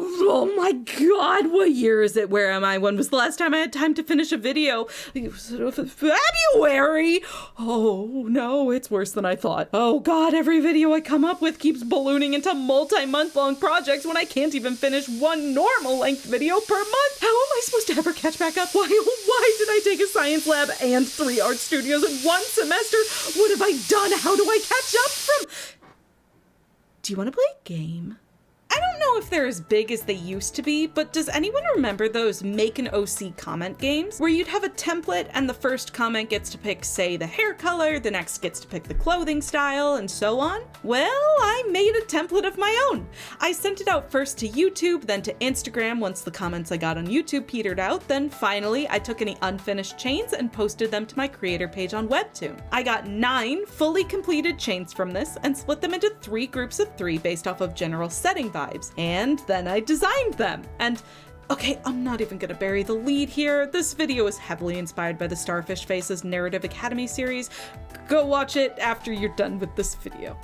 Oh my god, what year is it? Where am I? When was the last time I had time to finish a video? February? Oh no, it's worse than I thought. Oh god, every video I come up with keeps ballooning into multi-month long projects when I can't even finish one normal length video per month. How am I supposed to ever catch back up? Why did I take a science lab and 3 art studios in one semester? What have I done? How do I catch up from... Do you want to play a game? I don't know if they're as big as they used to be, but does anyone remember those Make an OC comment games? Where you'd have a template and the first comment gets to pick, say, the hair color, the next gets to pick the clothing style, and so on? Well, I made a template of my own. I sent it out first to YouTube, then to Instagram once the comments I got on YouTube petered out, then finally I took any unfinished chains and posted them to my creator page on Webtoon. I got 9 fully completed chains from this and split them into 3 groups of 3 based off of general setting vibes. And then I designed them. And okay, I'm not even gonna bury the lead here. This video is heavily inspired by the Starfish Faces Narrative Academy series. Go watch it after you're done with this video.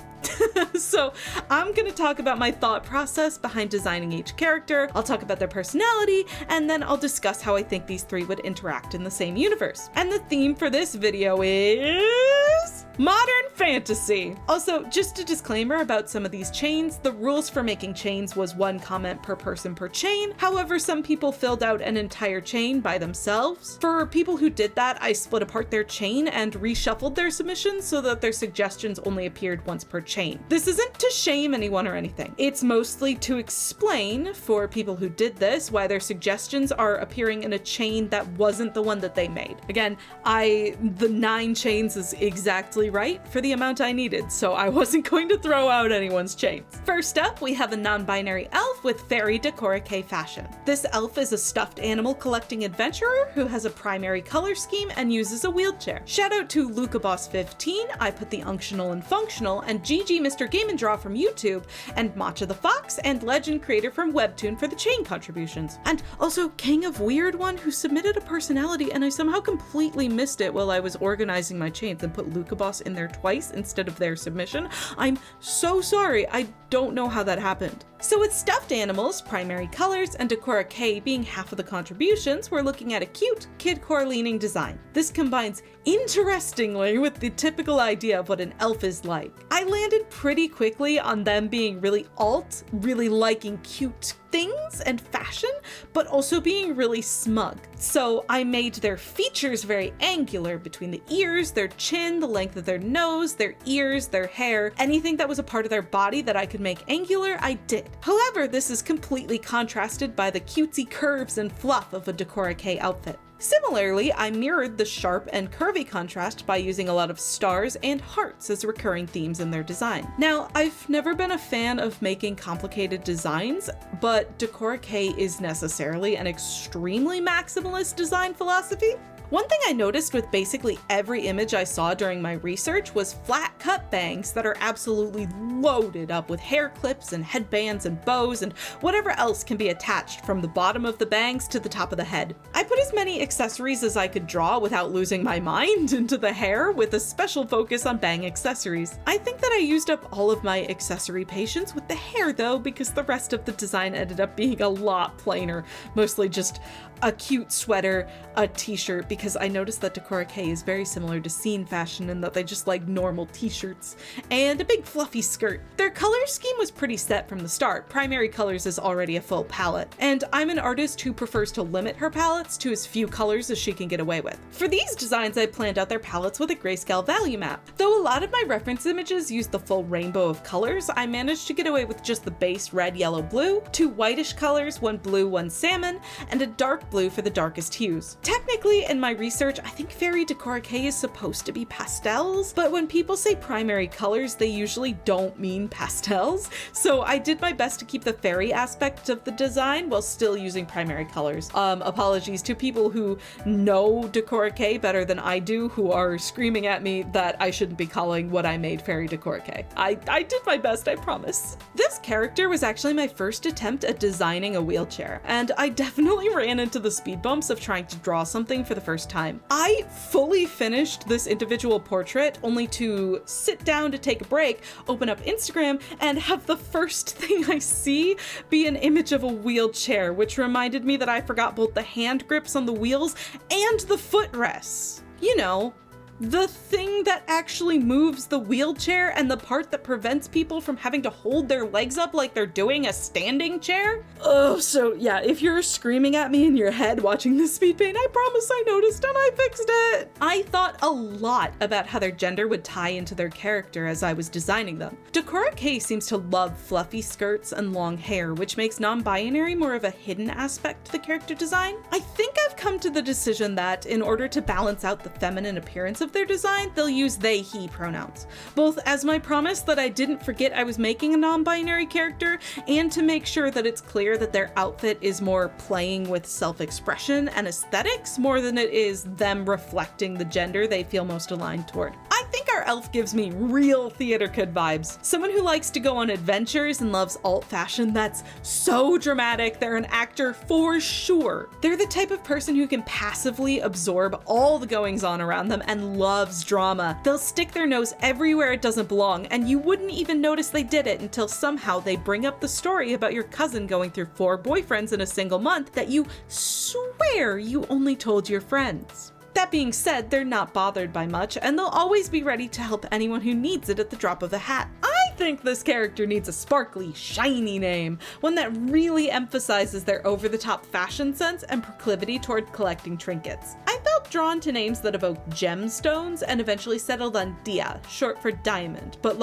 So I'm gonna talk about my thought process behind designing each character, I'll talk about their personality, and then I'll discuss how I think these 3 would interact in the same universe. And the theme for this video is... modern fantasy. Also, just a disclaimer about some of these chains, the rules for making chains was 1 comment per person per chain. However, some people filled out an entire chain by themselves. For people who did that, I split apart their chain and reshuffled their submissions so that their suggestions only appeared once per chain. This isn't to shame anyone or anything. It's mostly to explain, for people who did this, why their suggestions are appearing in a chain that wasn't the one that they made. Again, the 9 chains is exactly right for the amount I needed, so I wasn't going to throw out anyone's chains. First up, we have a non-binary elf with fairy bkomei fashion. This elf is a stuffed animal collecting adventurer who has a primary color scheme and uses a wheelchair. Shout out to LucaBoss15, I put the unctional and functional, and GG Mr. Game & Draw from YouTube, and Matcha the Fox and Legend Creator from Webtoon for the chain contributions. And also King of Weird One, who submitted a personality and I somehow completely missed it while I was organizing my chains and put LucaBoss in there twice instead of their submission. I'm so sorry, I don't know how that happened. So with stuffed animals, primary colors, and bkomei being half of the contributions, we're looking at a cute, kidcore leaning design. This combines interestingly with the typical idea of what an elf is like. I landed pretty quickly on them being really alt, really liking cute things and fashion, but also being really smug. So I made their features very angular between the ears, their chin, the length of their nose, their ears, their hair, anything that was a part of their body that I could make angular, I did. However, this is completely contrasted by the cutesy curves and fluff of a bkomei outfit. Similarly, I mirrored the sharp and curvy contrast by using a lot of stars and hearts as recurring themes in their design. Now, I've never been a fan of making complicated designs, but bkomei is necessarily an extremely maximalist design philosophy. One thing I noticed with basically every image I saw during my research was flat cut bangs that are absolutely loaded up with hair clips and headbands and bows and whatever else can be attached from the bottom of the bangs to the top of the head. I put as many accessories as I could draw without losing my mind into the hair, with a special focus on bang accessories. I think that I used up all of my accessory patience with the hair though, because the rest of the design ended up being a lot plainer, mostly just a cute sweater, a t-shirt, because I noticed that bkomei is very similar to scene fashion in that they just like normal t-shirts, and a big fluffy skirt. Their color scheme was pretty set from the start. Primary colors is already a full palette, and I'm an artist who prefers to limit her palettes to as few colors as she can get away with. For these designs, I planned out their palettes with a grayscale value map. Though a lot of my reference images used the full rainbow of colors, I managed to get away with just the base red, yellow, blue, 2 whitish colors, 1 blue, 1 salmon, and a dark blue for the darkest hues. Technically, in my research, I think fairy bkomei is supposed to be pastels, but when people say primary colors, they usually don't mean pastels. So I did my best to keep the fairy aspect of the design while still using primary colors. Apologies to people who know bkomei better than I do, who are screaming at me that I shouldn't be calling what I made fairy bkomei. I did my best, I promise. This character was actually my first attempt at designing a wheelchair, and I definitely ran into the speed bumps of trying to draw something for the first first time. I fully finished this individual portrait only to sit down to take a break, open up Instagram, and have the first thing I see be an image of a wheelchair, which reminded me that I forgot both the hand grips on the wheels and the footrests. You know, the thing that actually moves the wheelchair and the part that prevents people from having to hold their legs up like they're doing a standing chair. Oh, so yeah, if you're screaming at me in your head watching this speed paint, I promise I noticed and I fixed it. I thought a lot about how their gender would tie into their character as I was designing them. bkomei seems to love fluffy skirts and long hair, which makes non-binary more of a hidden aspect to the character design. I think I've come to the decision that in order to balance out the feminine appearance of their design, they'll use they, he pronouns, both as my promise that I didn't forget I was making a non-binary character and to make sure that it's clear that their outfit is more playing with self-expression and aesthetics more than it is them reflecting the gender they feel most aligned toward. I think our elf gives me real theater kid vibes. Someone who likes to go on adventures and loves alt fashion that's so dramatic. They're an actor for sure. They're the type of person who can passively absorb all the goings on around them and loves drama. They'll stick their nose everywhere it doesn't belong, and you wouldn't even notice they did it until somehow they bring up the story about your cousin going through 4 boyfriends in a single month that you swear you only told your friends. That being said, they're not bothered by much, and they'll always be ready to help anyone who needs it at the drop of a hat. I think this character needs a sparkly, shiny name, one that really emphasizes their over-the-top fashion sense and proclivity toward collecting trinkets. I felt drawn to names that evoke gemstones and eventually settled on Dia, short for diamond, but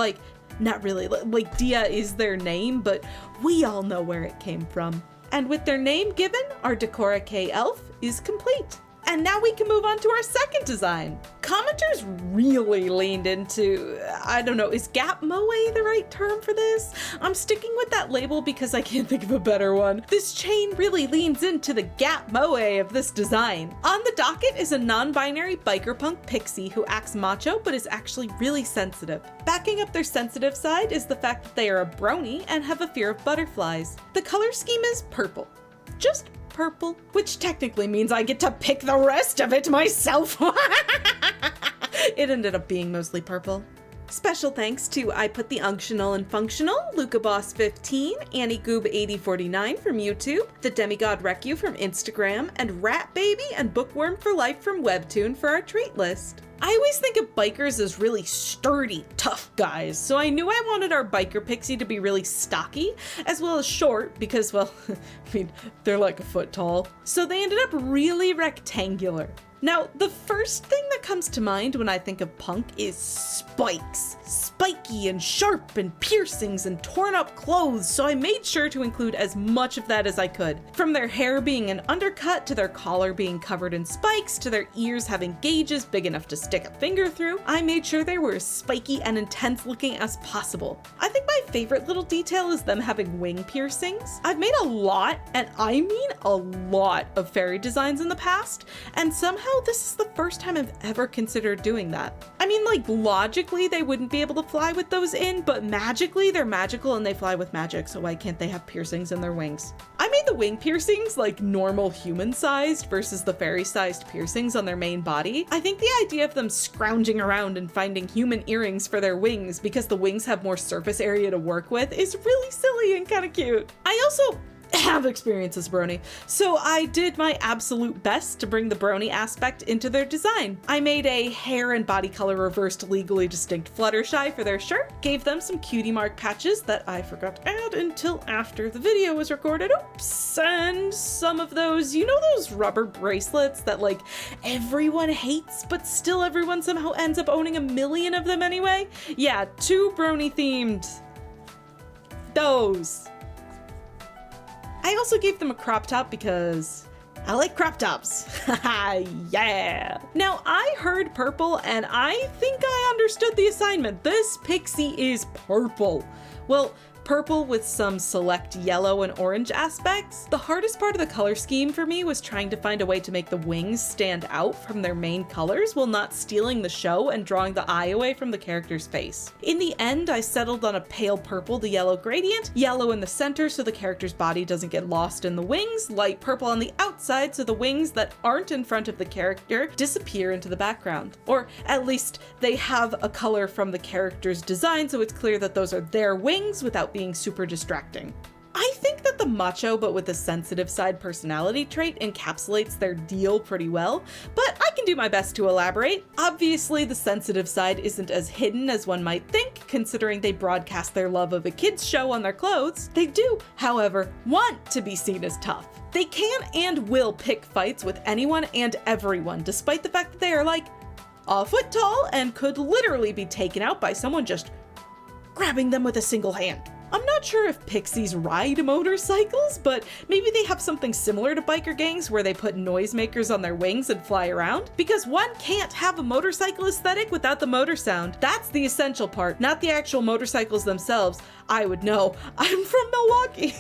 not really, like Dia is their name, but we all know where it came from. And with their name given, our bkomei elf is complete. And now we can move on to our second design. Commenters really leaned into, I don't know, is bkomei the right term for this? I'm sticking with that label because I can't think of a better one. This chain really leans into the bkomei of this design. On the docket is a non-binary biker punk pixie who acts macho but is actually really sensitive. Backing up their sensitive side is the fact that they are a brony and have a fear of butterflies. The color scheme is purple. Just purple, which technically means I get to pick the rest of it myself. It ended up being mostly purple. Special thanks to I Put the Unctional and Functional, LucaBoss15, AnnieGoob8049 from YouTube, The Demigod Recu from Instagram, and Rat Baby and Bookworm for Life from Webtoon for our trait list. I always think of bikers as really sturdy, tough guys, so I knew I wanted our biker pixie to be really stocky, as well as short, because, well, I mean, they're like a foot tall. So they ended up really rectangular. Now, the first thing that comes to mind when I think of punk is spikes. Spiky and sharp and piercings and torn up clothes, so I made sure to include as much of that as I could. From their hair being an undercut, to their collar being covered in spikes, to their ears having gauges big enough to stick a finger through, I made sure they were as spiky and intense looking as possible. I think my favorite little detail is them having wing piercings. I've made a lot, and I mean a lot, of fairy designs in the past, and somehow this is the first time I've ever considered doing that. I mean, logically they wouldn't be able to fly with those in, but magically they're magical and they fly with magic, so why can't they have piercings in their wings? I made the wing piercings normal human-sized versus the fairy-sized piercings on their main body. I think the idea of them scrounging around and finding human earrings for their wings because the wings have more surface area to work with is really silly and kind of cute. I also have experience as brony, so I did my absolute best to bring the brony aspect into their design. I made a hair and body color reversed legally distinct Fluttershy for their shirt, gave them some cutie mark patches that I forgot to add until after the video was recorded, oops, and some of those, you know those rubber bracelets that everyone hates, but still everyone somehow ends up owning a million of them anyway? Yeah, 2 brony themed those. I also gave them a crop top because I like crop tops. Yeah. Now, I heard purple and I think I understood the assignment. This pixie is purple. Well, purple with some select yellow and orange aspects. The hardest part of the color scheme for me was trying to find a way to make the wings stand out from their main colors while not stealing the show and drawing the eye away from the character's face. In the end, I settled on a pale purple to yellow gradient, yellow in the center so the character's body doesn't get lost in the wings, light purple on the outside so the wings that aren't in front of the character disappear into the background. Or at least they have a color from the character's design so it's clear that those are their wings without being super distracting. I think that the macho but with a sensitive side personality trait encapsulates their deal pretty well, but I can do my best to elaborate. Obviously, the sensitive side isn't as hidden as one might think, considering they broadcast their love of a kid's show on their clothes. They do, however, want to be seen as tough. They can and will pick fights with anyone and everyone, despite the fact that they are like a foot tall and could literally be taken out by someone just grabbing them with a single hand. I'm not sure if pixies ride motorcycles, but maybe they have something similar to biker gangs where they put noisemakers on their wings and fly around, because one can't have a motorcycle aesthetic without the motor sound. That's the essential part, not the actual motorcycles themselves. I would know. I'm from Milwaukee.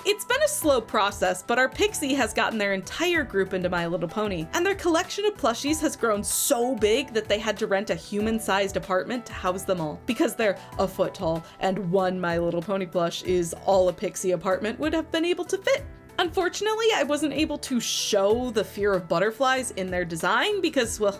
It's been a slow process, but our pixie has gotten their entire group into My Little Pony, and their collection of plushies has grown so big that they had to rent a human-sized apartment to house them all. Because they're a foot tall, and one My Little Pony plush is all a pixie apartment would have been able to fit. Unfortunately, I wasn't able to show the fear of butterflies in their design because, well,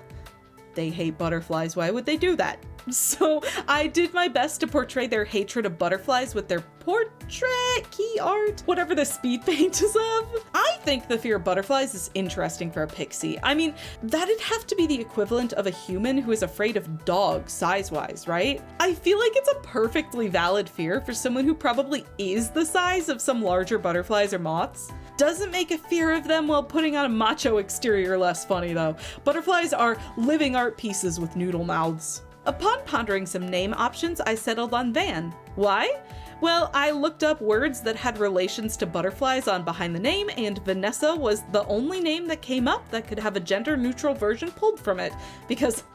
they hate butterflies. Why would they do that? So I did my best to portray their hatred of butterflies with their portrait, key art, whatever the speed paint is of. I think the fear of butterflies is interesting for a pixie. I mean, that'd have to be the equivalent of a human who is afraid of dogs size-wise, right? I feel like it's a perfectly valid fear for someone who probably is the size of some larger butterflies or moths. Doesn't make a fear of them while putting on a macho exterior less funny though. Butterflies are living art pieces with noodle mouths. Upon pondering some name options, I settled on Van. Why? Well, I looked up words that had relations to butterflies on behind the name, and Vanessa was the only name that came up that could have a gender-neutral version pulled from it, because,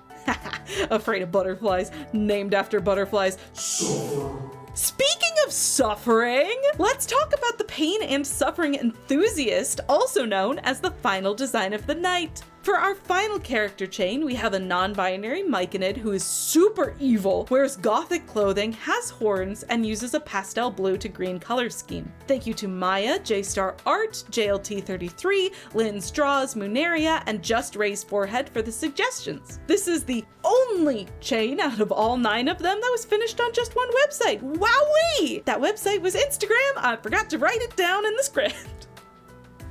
afraid of butterflies, named after butterflies. Speaking of suffering, let's talk about the pain and suffering enthusiast, also known as the final design of the night. For our final character chain, we have a non-binary Myconid who is super evil, wears gothic clothing, has horns, and uses a pastel blue to green color scheme. Thank you to Maya, J-Star Art, JLT33, Lynn Straws, Moonaria, and Just Raised Forehead for the suggestions. This is the only chain out of all 9 of them that was finished on just one website. Wowee! That website was Instagram. I forgot to write it down in the script.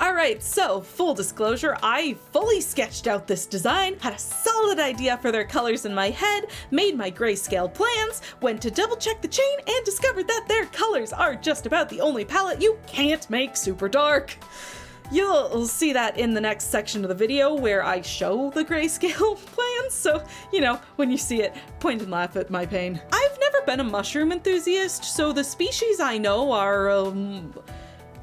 Alright, so full disclosure, I fully sketched out this design, had a solid idea for their colors in my head, made my grayscale plans, went to double check the chain, and discovered that their colors are just about the only palette you can't make super dark. You'll see that in the next section of the video where I show the grayscale plans, so, you know, when you see it, point and laugh at my pain. I've never been a mushroom enthusiast, so the species I know are,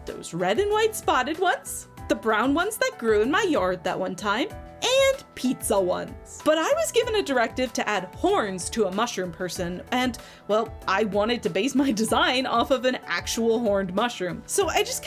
those red and white spotted ones, the brown ones that grew in my yard that one time, and pizza ones. But I was given a directive to add horns to a mushroom person, and, well, I wanted to base my design off of an actual horned mushroom. So I just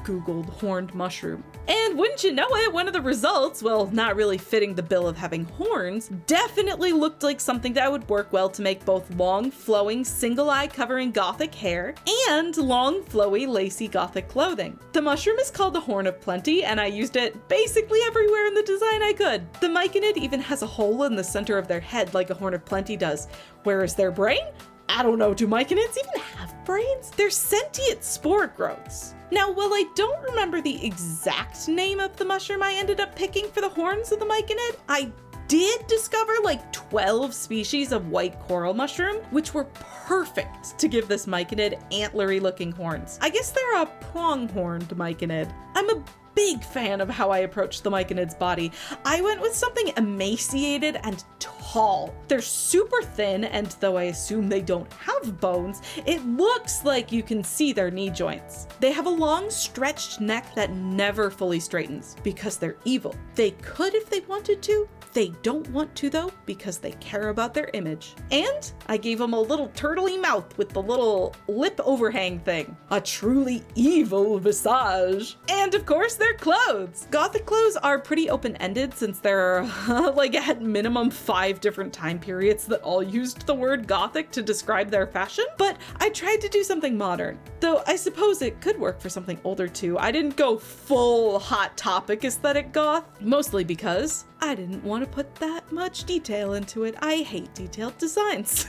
Googled horned mushroom. And wouldn't you know it, one of the results, well, not really fitting the bill of having horns, definitely looked like something that would work well to make both long, flowing, single eye covering gothic hair and long, flowy, lacy gothic clothing. The mushroom is called the Horn of Plenty, and I used it basically everywhere in the design I could. The Myconid even has a hole in the center of their head like a Horn of Plenty does. Where is their brain? I don't know, do Myconids even have brains? They're sentient spore growths. Now, while I don't remember the exact name of the mushroom I ended up picking for the horns of the Myconid, I did discover like 12 species of white coral mushroom, which were perfect to give this Myconid antlery looking horns. I guess they're a pronghorned Myconid. I'm a big fan of how I approached the Myconid's body. I went with something emaciated and tall. They're super thin, and though I assume they don't have bones, it looks like you can see their knee joints. They have a long stretched neck that never fully straightens because they're evil. They could if they wanted to. They don't want to though, because they care about their image. And I gave them a little turtly mouth with the little lip overhang thing. A truly evil visage. And of course, their clothes. Gothic clothes are pretty open-ended since there are like at minimum 5 different time periods that all used the word Gothic to describe their fashion, but I tried to do something modern. Though I suppose it could work for something older too. I didn't go full Hot Topic aesthetic goth, mostly because I didn't want to put that much detail into it. I hate detailed designs.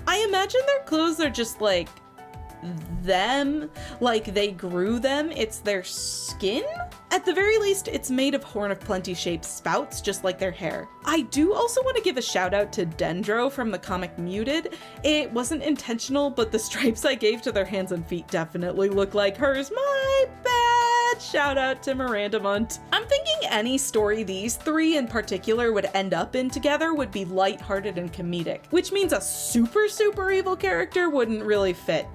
I imagine their clothes are just like them, like they grew them. It's their skin? At the very least, it's made of Horn of Plenty shaped spouts, just like their hair. I do also want to give a shout out to Dendro from the comic Muted. It wasn't intentional, but the stripes I gave to their hands and feet definitely look like hers. My bad! Shout out to Miranda Munt. I'm thinking any story these 3 in particular would end up in together would be lighthearted and comedic, which means a super evil character wouldn't really fit.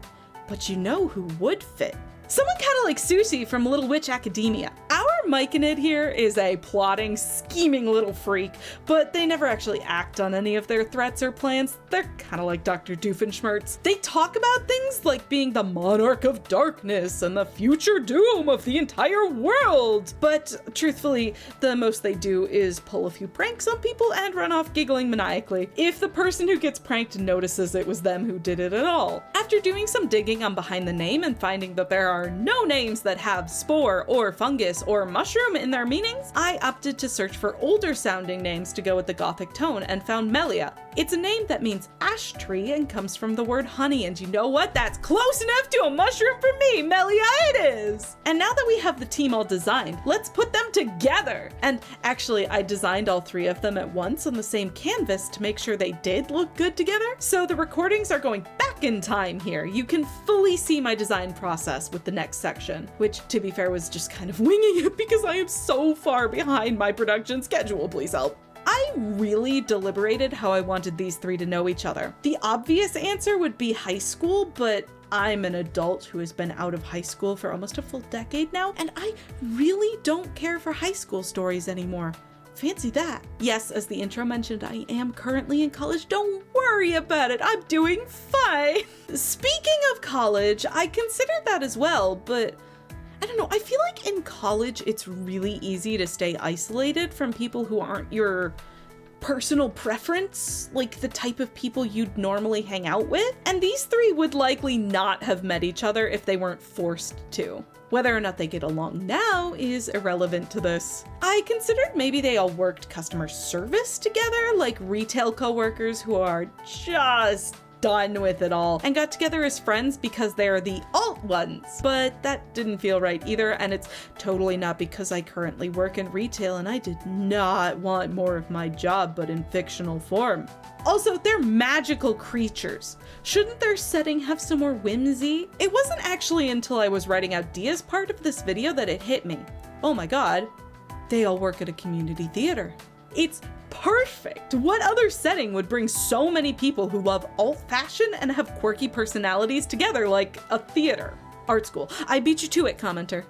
But you know who would fit? Someone kind of like Susie from Little Witch Academia. Our Myconid here is a plotting, scheming little freak, but they never actually act on any of their threats or plans. They're kind of like Dr. Doofenshmirtz. They talk about things like being the monarch of darkness and the future doom of the entire world. But truthfully, the most they do is pull a few pranks on people and run off giggling maniacally, if the person who gets pranked notices it was them who did it at all. After doing some digging on behind the name and finding that there are no names that have spore or fungus or mushroom in their meanings, I opted to search for older sounding names to go with the Gothic tone and found Melia. It's a name that means ash tree and comes from the word honey, and you know what? That's close enough to a mushroom for me! Melia it is! And now that we have the team all designed, let's put them together! And actually, I designed all 3 of them at once on the same canvas to make sure they did look good together, so the recordings are going back in time here. You can fully see my design process with the next section, which, to be fair, was just kind of winging it because I am so far behind my production schedule, please help. I really deliberated how I wanted these 3 to know each other. The obvious answer would be high school, but I'm an adult who has been out of high school for almost a full decade now, and I really don't care for high school stories anymore. Fancy that. Yes, as the intro mentioned, I am currently in college. Don't worry about it. I'm doing fine. Speaking of college, I considered that as well, but I don't know. I feel like in college, it's really easy to stay isolated from people who aren't your personal preference, like the type of people you'd normally hang out with. And these 3 would likely not have met each other if they weren't forced to. Whether or not they get along now is irrelevant to this. I considered maybe they all worked customer service together, like retail coworkers who are just done with it all and got together as friends because they're the alt ones. But that didn't feel right either, and it's totally not because I currently work in retail and I did not want more of my job but in fictional form. Also, they're magical creatures. Shouldn't their setting have some more whimsy? It wasn't actually until I was writing out Dia's part of this video that it hit me. Oh my god, they all work at a community theater. It's perfect! What other setting would bring so many people who love alt fashion and have quirky personalities together like a theater? Art school. I beat you to it, commenter.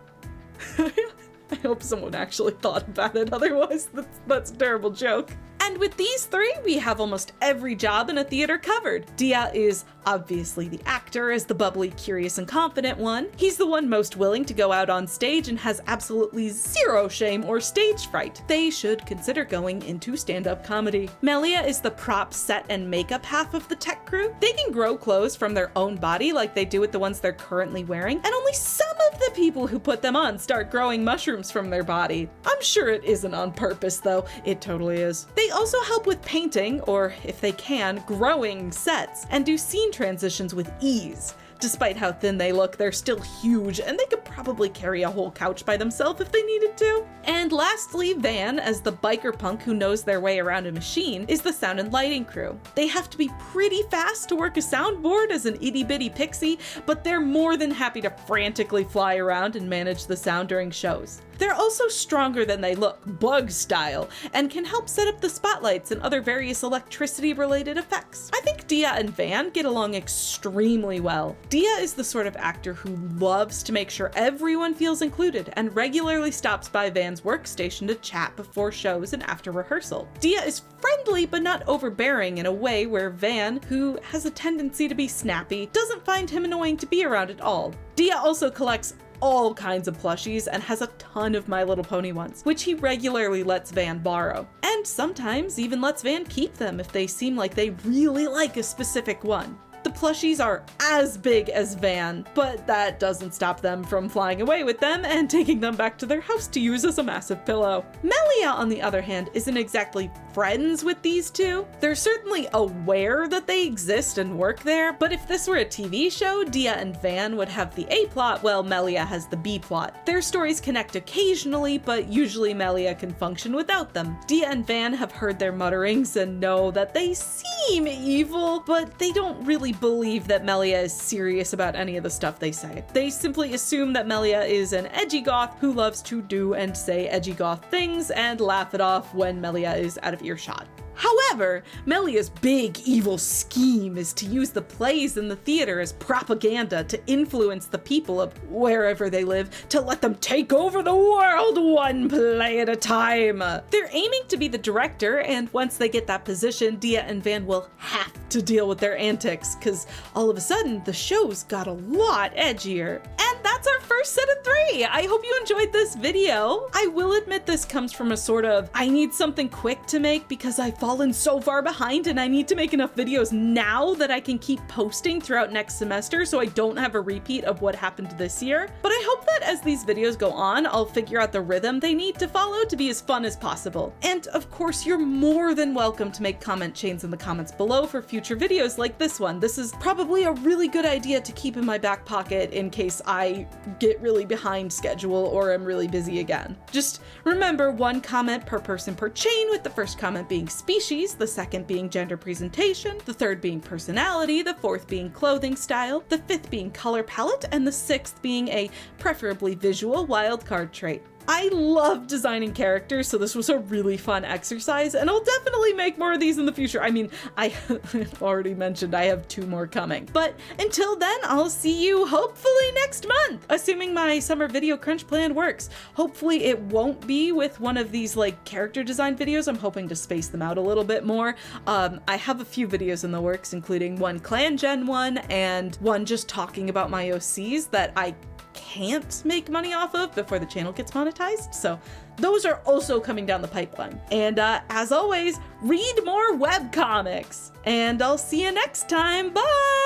I hope someone actually thought about it, otherwise that's a terrible joke. And with these 3, we have almost every job in a theater covered. Dia is obviously the actor, as the bubbly, curious, and confident one. He's the one most willing to go out on stage and has absolutely zero shame or stage fright. They should consider going into stand-up comedy. Melia is the prop, set, and makeup half of the tech crew. They can grow clothes from their own body like they do with the ones they're currently wearing, and only some of the people who put them on start growing mushrooms from their body. I'm sure it isn't on purpose, though. It totally is. They also help with painting, or if they can, growing sets, and do scene transitions with ease. Despite how thin they look, they're still huge, and they could probably carry a whole couch by themselves if they needed to. And lastly, Van, as the biker punk who knows their way around a machine, is the sound and lighting crew. They have to be pretty fast to work a soundboard as an itty-bitty pixie, but they're more than happy to frantically fly around and manage the sound during shows. They're also stronger than they look, bug style, and can help set up the spotlights and other various electricity-related effects. I think Dia and Van get along extremely well. Dia is the sort of actor who loves to make sure everyone feels included and regularly stops by Van's workstation to chat before shows and after rehearsal. Dia is friendly but not overbearing in a way where Van, who has a tendency to be snappy, doesn't find him annoying to be around at all. Dia also collects all kinds of plushies and has a ton of My Little Pony ones, which he regularly lets Van borrow. And sometimes even lets Van keep them if they seem like they really like a specific one. The plushies are as big as Van, but that doesn't stop them from flying away with them and taking them back to their house to use as a massive pillow. Melia, on the other hand, isn't exactly friends with these two. They're certainly aware that they exist and work there, but if this were a TV show, Dia and Van would have the A plot, while Melia has the B plot. Their stories connect occasionally, but usually Melia can function without them. Dia and Van have heard their mutterings and know that they seem evil, but they don't really believe that Melia is serious about any of the stuff they say. They simply assume that Melia is an edgy goth who loves to do and say edgy goth things and laugh it off when Melia is out of earshot. However, Melia's big evil scheme is to use the plays and the theater as propaganda to influence the people of wherever they live to let them take over the world one play at a time. They're aiming to be the director, and once they get that position, Dia and Van will have to deal with their antics, because all of a sudden the show's got a lot edgier. And that's our first set of 3. I hope you enjoyed this video. I will admit this comes from a sort of, I need something quick to make because I've fallen so far behind and I need to make enough videos now that I can keep posting throughout next semester so I don't have a repeat of what happened this year. But I hope that as these videos go on, I'll figure out the rhythm they need to follow to be as fun as possible. And of course, you're more than welcome to make comment chains in the comments below for future videos like this one. This is probably a really good idea to keep in my back pocket in case I get really behind schedule or am really busy again. Just remember, 1 comment per person per chain, with the first comment being species, the second being gender presentation, the third being personality, the fourth being clothing style, the fifth being color palette, and the sixth being a preferably visual wildcard trait. I love designing characters, so this was a really fun exercise, and I'll definitely make more of these in the future. I mean, I've already mentioned I have 2 more coming. But until then, I'll see you hopefully next month, assuming my summer video crunch plan works. Hopefully it won't be with one of these like character design videos. I'm hoping to space them out a little bit more. I have a few videos in the works, including one clan gen one and one just talking about my OCs that I can't make money off of before the channel gets monetized. So those are also coming down the pipeline. And as always, read more webcomics. And I'll see you next time. Bye!